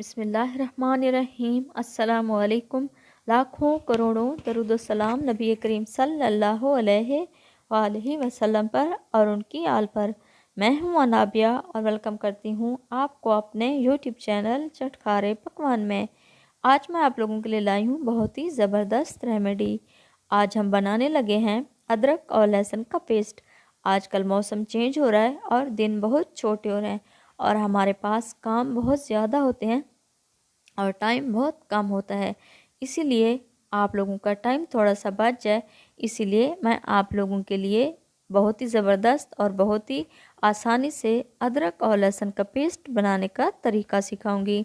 बिस्मिल्लाहिर्रहमानिर्रहीम। अस्सलामुअलैकुम। लाखों करोड़ों दरूद सलाम नबी करीम सल्लल्लाहु अलैहि वसल्लम पर और उनकी आल पर। मैं हूँ अनाबिया और वेलकम करती हूँ आपको अपने यूट्यूब चैनल चटखारे पकवान में। आज मैं आप लोगों के लिए लाई हूँ बहुत ही ज़बरदस्त रेमेडी। आज हम बनाने लगे हैं अदरक और लहसुन का पेस्ट। आजकल मौसम चेंज हो रहा है और दिन बहुत छोटे हो रहे हैं और हमारे पास काम बहुत ज़्यादा होते हैं और टाइम बहुत कम होता है। इसीलिए आप लोगों का टाइम थोड़ा सा बच जाए, इसीलिए मैं आप लोगों के लिए बहुत ही ज़बरदस्त और बहुत ही आसानी से अदरक और लहसुन का पेस्ट बनाने का तरीका सिखाऊंगी।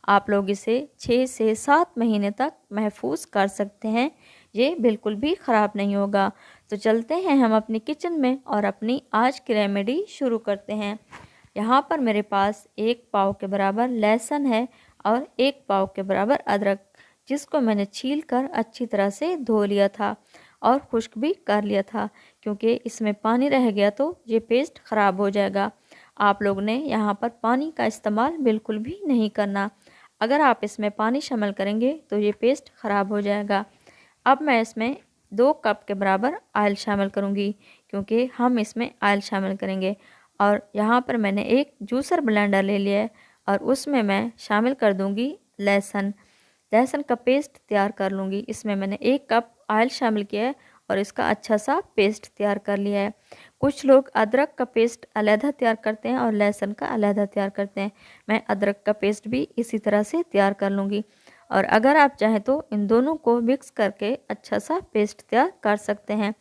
आप लोग इसे 6 से 7 महीने तक महफूज कर सकते हैं, ये बिल्कुल भी ख़राब नहीं होगा। तो चलते हैं हम अपनी किचन में और अपनी आज की रेमेडी शुरू करते हैं। यहाँ पर मेरे पास 1 पाव के बराबर लहसुन है और 1 पाव के बराबर अदरक, जिसको मैंने छील कर अच्छी तरह से धो लिया था और खुश्क भी कर लिया था, क्योंकि इसमें पानी रह गया तो ये पेस्ट ख़राब हो जाएगा। आप लोग ने यहाँ पर पानी का इस्तेमाल बिल्कुल भी नहीं करना। अगर आप इसमें पानी शामिल करेंगे तो ये पेस्ट ख़राब हो जाएगा। अब मैं इसमें 2 कप के बराबर ऑयल शामिल करूँगी, क्योंकि हम इसमें ऑयल शामिल करेंगे। और यहाँ पर मैंने एक जूसर ब्लेंडर ले लिया है और उसमें मैं शामिल कर दूँगी लहसुन का पेस्ट तैयार कर लूँगी। इसमें मैंने 1 कप ऑयल शामिल किया है और इसका अच्छा सा पेस्ट तैयार कर लिया है। कुछ लोग अदरक का पेस्ट अलहदा तैयार करते हैं और लहसुन का अलहदा तैयार करते हैं। मैं अदरक का पेस्ट भी इसी तरह से तैयार कर लूँगी और अगर आप चाहें तो इन दोनों को मिक्स करके अच्छा सा पेस्ट तैयार कर सकते हैं।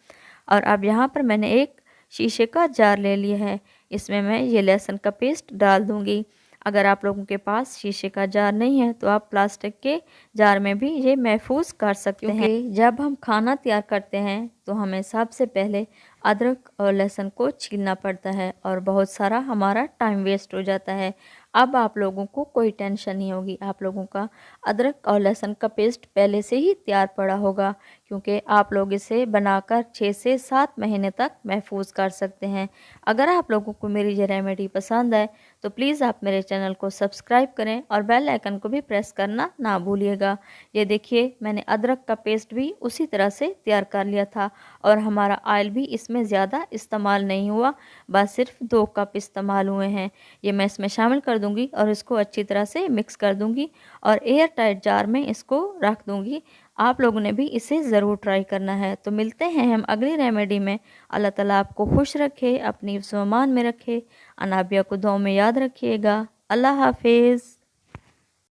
और अब यहाँ पर मैंने एक शीशे का जार ले लिया है, इसमें मैं ये लहसुन का पेस्ट डाल दूँगी। अगर आप लोगों के पास शीशे का जार नहीं है तो आप प्लास्टिक के जार में भी ये महफूज कर सकते हैं। जब हम खाना तैयार करते हैं तो हमें सबसे पहले अदरक और लहसुन को छीलना पड़ता है और बहुत सारा हमारा टाइम वेस्ट हो जाता है। अब आप लोगों को कोई टेंशन नहीं होगी, आप लोगों का अदरक और लहसुन का पेस्ट पहले से ही तैयार पड़ा होगा, क्योंकि आप लोग इसे बनाकर 6 से 7 महीने तक महफूज कर सकते हैं। अगर आप लोगों को मेरी ये रेमेडी पसंद आए तो प्लीज़ आप मेरे चैनल को सब्सक्राइब करें और बेल आइकन को भी प्रेस करना ना भूलिएगा। ये देखिए, मैंने अदरक का पेस्ट भी उसी तरह से तैयार कर लिया था और हमारा ऑयल भी इसमें ज़्यादा इस्तेमाल नहीं हुआ, बस सिर्फ 2 कप इस्तेमाल हुए हैं। ये मैं इसमें शामिल कर दूंगी और इसको अच्छी तरह से मिक्स कर दूंगी और एयर टाइट जार में इसको रख दूंगी। आप लोगों ने भी इसे ज़रूर ट्राई करना है। तो मिलते हैं हम अगली रेमेडी में। अल्लाह ताला आपको खुश रखे, अपनी सुमान में रखे। अनाबिया को दुआ में याद रखिएगा। अल्लाह हाफिज़।